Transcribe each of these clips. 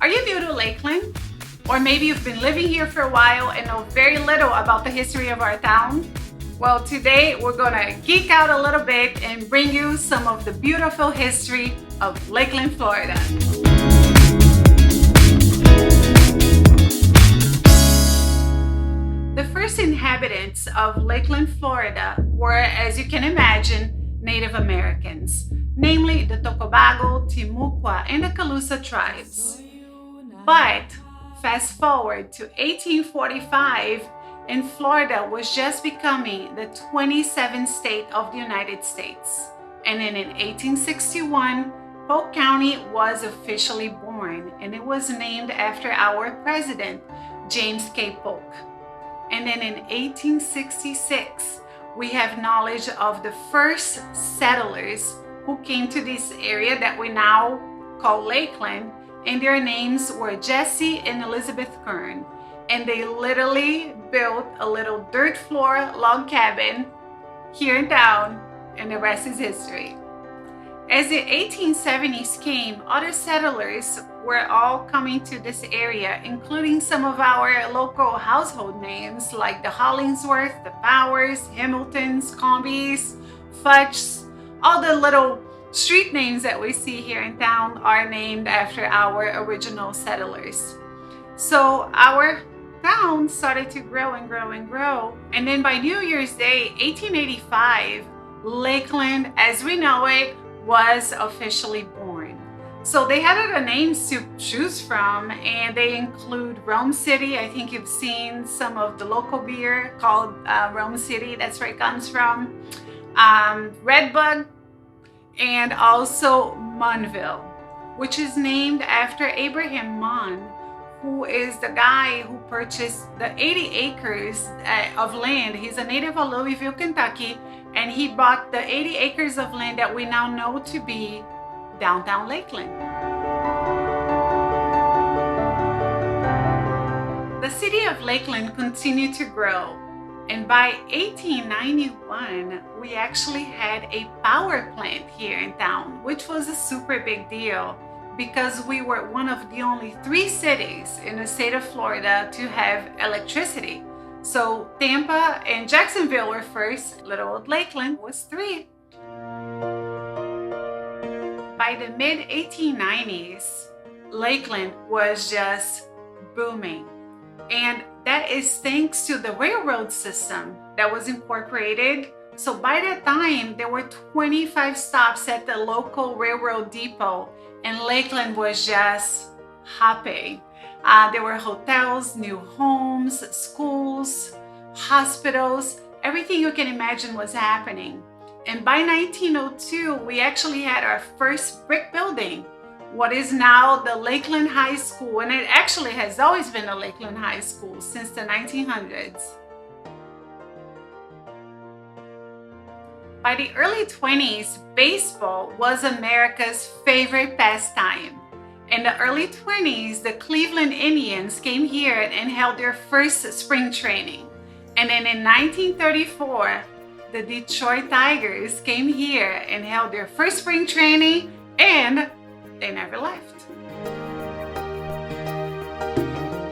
Are you new to Lakeland? Or maybe you've been living here for a while and know very little about the history of our town? Well, today we're gonna geek out a little bit and bring you some of the beautiful history of Lakeland, Florida. The first inhabitants of Lakeland, Florida were, as you can imagine, Native Americans, namely the Tocobago, Timucua, and the Calusa tribes. But fast forward to 1845, and Florida was just becoming the 27th state of the United States. And then in 1861, Polk County was officially born, and it was named after our president, James K. Polk. And then in 1866, we have knowledge of the first settlers who came to this area that we now call Lakeland, and their names were Jesse and Elizabeth Kern. And they literally built a little dirt floor log cabin here in town, and the rest is history. As the 1870s came, other settlers were all coming to this area, including some of our local household names like the Hollingsworth, the Powers, Hamiltons, Combies, Fudges. All the little street names that we see here in town are named after our original settlers. So our town started to grow and grow and grow. And then by New Year's Day, 1885, Lakeland, as we know it, was officially born. So they had other names to choose from, and they include Rome City. I think you've seen some of the local beer called Rome City. That's where it comes from. Redbug, and also Monville, which is named after Abraham Mon, who is the guy who purchased the 80 acres of land. He's a native of Louisville, Kentucky, and he bought the 80 acres of land that we now know to be downtown Lakeland. The city of Lakeland continued to grow, and by 1891, we actually had a power plant here in town, which was a super big deal because we were one of the only 3 cities in the state of Florida to have electricity. So Tampa and Jacksonville were first, little old Lakeland was 3. By the mid-1890s, Lakeland was just booming. And that is thanks to the railroad system that was incorporated. So by that time, there were 25 stops at the local railroad depot, and Lakeland was just hopping. There were hotels, new homes, schools, hospitals, everything you can imagine was happening. And by 1902, we actually had our first brick building, what is now the Lakeland High School, and it actually has always been a Lakeland High School since the 1900s. By the early 20s, baseball was America's favorite pastime. In the early 20s, the Cleveland Indians came here and held their first spring training. And then in 1934, the Detroit Tigers came here and held their first spring training, and they never left.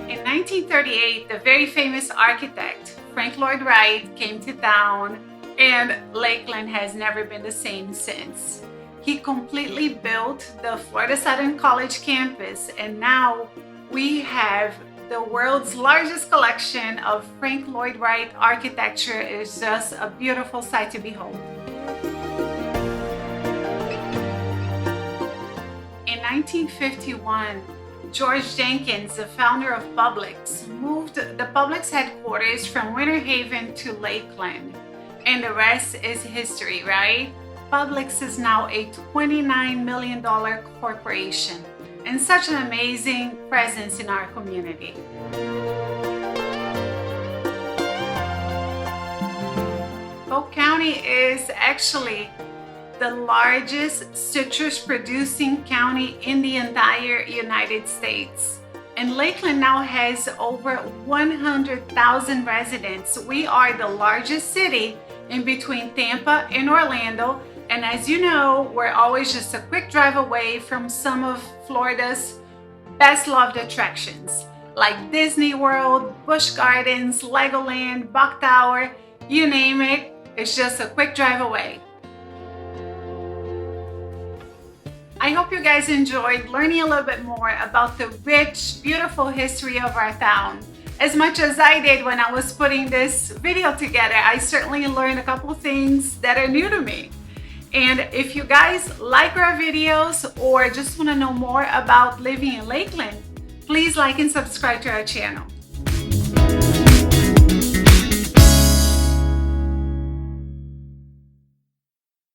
In 1938, the very famous architect, Lloyd Wright, came to town, and Lakeland has never been the same since. He completely built the Florida Southern College campus, and now we have the world's largest collection of Lloyd Wright architecture. Is just a beautiful sight to behold. In 1951, George Jenkins, the founder of Publix, moved the Publix headquarters from Winter Haven to Lakeland. And the rest is history, right? Publix is now a $29 million corporation and such an amazing presence in our community. Polk County is actually the largest citrus producing county in the entire United States. And Lakeland now has over 100,000 residents. We are the largest city in between Tampa and Orlando, And as you know, we're always just a quick drive away from some of Florida's best loved attractions like Disney World, Busch Gardens, Legoland, Buck Tower, you name it, it's just a quick drive away. I hope you guys enjoyed learning a little bit more about the rich, beautiful history of our town. As much as I did when I was putting this video together, I certainly learned a couple things that are new to me. And if you guys like our videos or just want to know more about living in Lakeland, please like and subscribe to our channel.